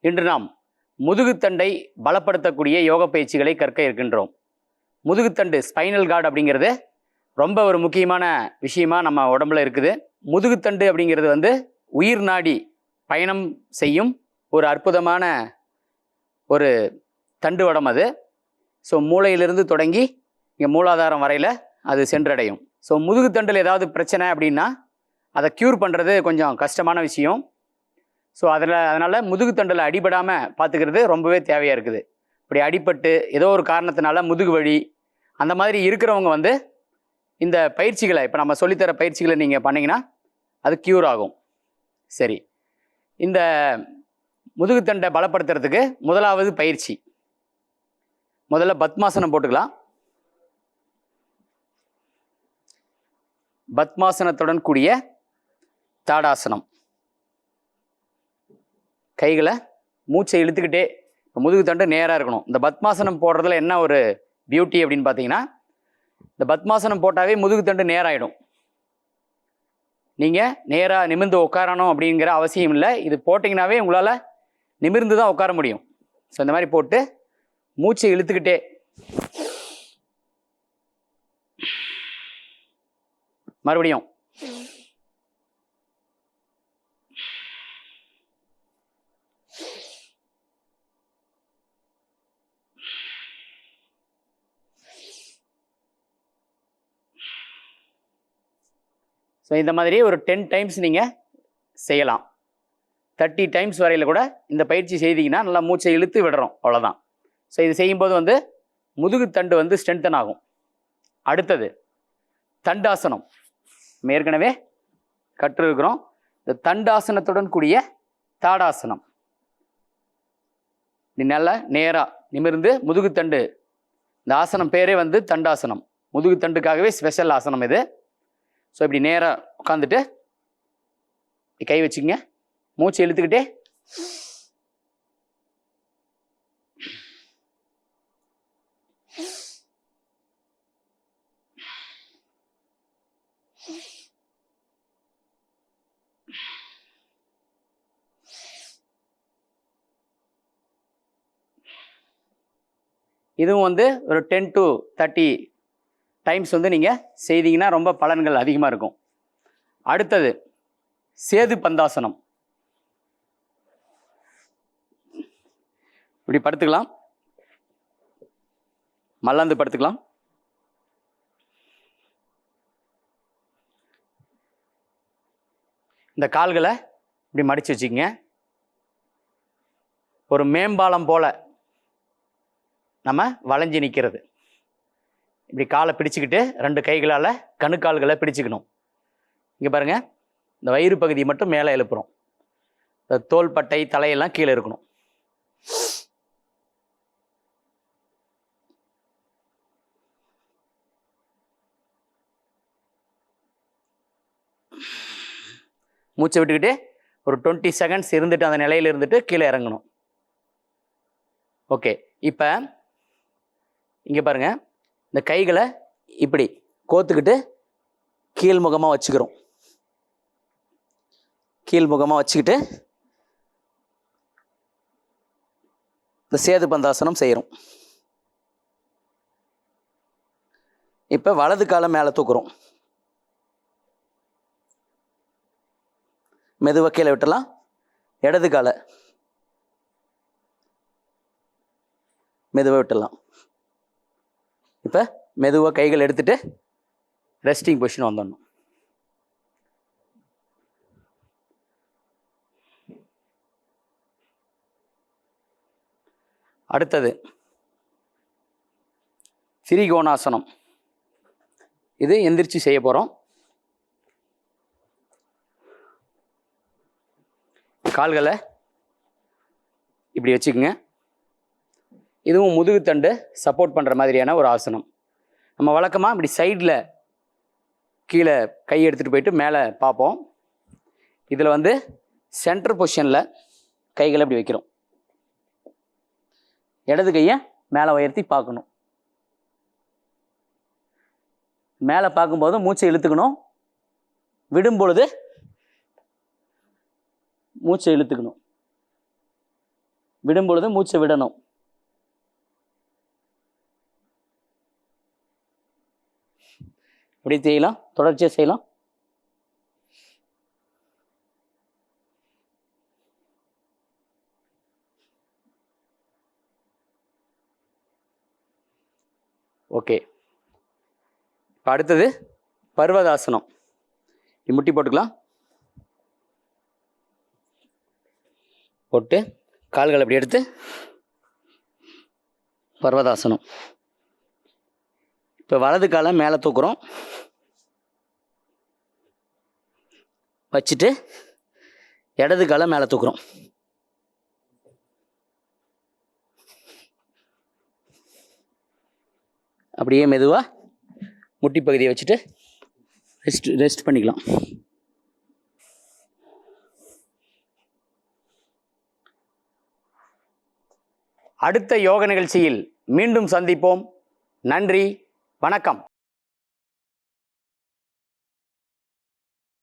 இன்று நாம் முதுகுத்தண்டை பலப்படுத்தக்கூடிய யோக பயிற்சிகளை கற்க இருக்கின்றோம். முதுகுத்தண்டு ஸ்பைனல் கார்டு அப்படிங்கிறது ரொம்ப ஒரு முக்கியமான விஷயமா நம்ம உடம்புல இருக்குது. முதுகுத்தண்டு அப்படிங்கிறது உயிர் நாடி பயணம் செய்யும் ஒரு அற்புதமான ஒரு தண்டு வடம் அது. ஸோ மூளையிலிருந்து தொடங்கி இங்கே மூலாதாரம் வரையில் அது சென்றடையும். ஸோ முதுகுத்தண்டில் ஏதாவது பிரச்சனை அப்படின்னா அதை க்யூர் பண்ணுறது கொஞ்சம் கஷ்டமான விஷயம். ஸோ அதனால் முதுகுத்தண்டில் அடிபடாமல் பார்த்துக்கிறது ரொம்பவே தேவையாக இருக்குது. இப்படி அடிபட்டு ஏதோ ஒரு காரணத்தினால முதுகு வலி அந்த மாதிரி இருக்கிறவங்க இந்த பயிற்சிகளை இப்போ நம்ம சொல்லித்தர பயிற்சிகளை நீங்கள் பண்ணிங்கன்னா அது க்யூர் ஆகும். சரி, இந்த முதுகுத்தண்டை பலப்படுத்துறதுக்கு முதலாவது பயிற்சி, முதல்ல பத்மாசனம் போட்டுக்கலாம். பத்மாசனத்துடன் கூடிய தாடாசனம். கைகளை மூச்சை இழுத்துக்கிட்டே முதுகுத்தண்டு நேராக இருக்கணும். இந்த பத்மாசனம் போடுறதுல என்ன ஒரு பியூட்டி அப்படின்னு பார்த்தீங்கன்னா, இந்த பத்மாசனம் போட்டாவே முதுகுத்தண்டு நேராகிடும். நீங்கள் நேராக நிமிர்ந்து உட்காரணும் அப்படிங்கிற அவசியம் இல்லை. இது போட்டிங்கனாவே உங்களால் நிமிர்ந்து தான் உட்கார முடியும். ஸோ இந்த மாதிரி போட்டு மூச்சை இழுத்துக்கிட்டே மறுபடியும் ஸோ இந்த மாதிரி ஒரு 10 டைம்ஸ் நீங்கள் செய்யலாம். 30 டைம்ஸ் வரையில் கூட இந்த பயிற்சி செய்தீங்கன்னா நல்லா மூச்சை இழுத்து விடுறோம், அவ்வளோதான். ஸோ இது செய்யும்போது முதுகுத்தண்டு ஸ்ட்ரென்தன் ஆகும். அடுத்தது தண்டாசனம். நம்ம ஏற்கனவே கற்றிருக்கிறோம். இந்த தண்டாசனத்துடன் கூடிய தாடாசனம். நீ நல்லா நேராக நிமிர்ந்து முதுகுத்தண்டு, இந்த ஆசனம் பேரே தண்டாசனம், முதுகுத்தண்டுக்காகவே ஸ்பெஷல் ஆசனம் இது. ஸோ இப்படி நேராக உட்காந்துட்டு கை வச்சுக்கங்க, மூச்சு இழுத்துக்கிட்டே இதுவும் ஒரு 10 to 30 டைம்ஸ் நீங்கள் செய்தீங்கன்னா ரொம்ப பலன்கள் அதிகமாக இருக்கும். அடுத்தது சேது பந்தாசனம். இப்படி படுத்துக்கலாம், மல்லாந்து படுத்துக்கலாம். இந்த கால்களை இப்படி மடித்து வச்சுக்கங்க. ஒரு மேம்பாலம் போல் நம்ம வளைஞ்சி நிற்கிறது. இப்படி காலை பிடிச்சிக்கிட்டு 2 கைகளால் கணுக்கால்களை பிடிச்சிக்கணும். இங்கே பாருங்கள், இந்த வயிறு பகுதியை மட்டும் மேலே எழுப்புறோம். இந்த தோல் பட்டை தலையெல்லாம் கீழே இருக்கணும். மூச்சை விட்டுக்கிட்டு ஒரு 20 செகண்ட்ஸ் இருந்துட்டு அந்த நிலையில் இருந்துட்டு கீழே இறங்கணும். ஓகே, இப்போ இங்கே பாருங்கள், இந்த கைகளை இப்படி கோத்துக்கிட்டு கீழ்முகமாக வச்சுக்கிறோம். கீழ்முகமாக வச்சுக்கிட்டு இந்த சேது பந்தாசனம் செய்கிறோம். இப்போ வலது காலை மேலே தூக்குறோம். மெதுவாக கீழே விட்டுலாம். இடது காலை மெதுவாக விட்டுடலாம். இப்போ மெதுவாக கைகள் எடுத்துகிட்டு ரெஸ்டிங் பொசிஷன் வந்துடணும். அடுத்தது திரிகோணாசனம். இது எந்திரிச்சு செய்ய போகிறோம். கால்களை இப்படி வச்சுக்கோங்க. இதுவும் முதுகுத்தண்டு சப்போர்ட் பண்ணுற மாதிரியான ஒரு ஆசனம். நம்ம வழக்கமாக இப்படி சைடில் கீழே கை எடுத்துகிட்டு போயிட்டு மேலே பார்ப்போம். இதில் சென்டர் பொசிஷனில் கைகளை இப்படி வைக்கிறோம். இடது கையை மேலே உயர்த்தி பார்க்கணும். மேலே பார்க்கும்போது மூச்சை இழுத்துக்கணும். விடும் பொழுது மூச்சை இழுத்துக்கணும். விடும் பொழுது மூச்சை விடணும். இப்படி செய்யலாம், தொடர்ச்சியாக செய்யலாம். ஓகே, இப்போ அடுத்தது பர்வதாசனம். முட்டி போட்டுக்கலாம். போட்டு கால்கள் அப்படி எடுத்து பர்வதாசனம். இப்போ வலது காலை மேலே தூக்குறோம், வச்சுட்டு இடது காலை மேலே தூக்குறோம். அப்படியே மெதுவாக முட்டி பகுதியை வச்சுட்டு ரெஸ்ட் பண்ணிக்கலாம். அடுத்த யோக நிகழ்ச்சியில் மீண்டும் சந்திப்போம். நன்றி, வணக்கம்.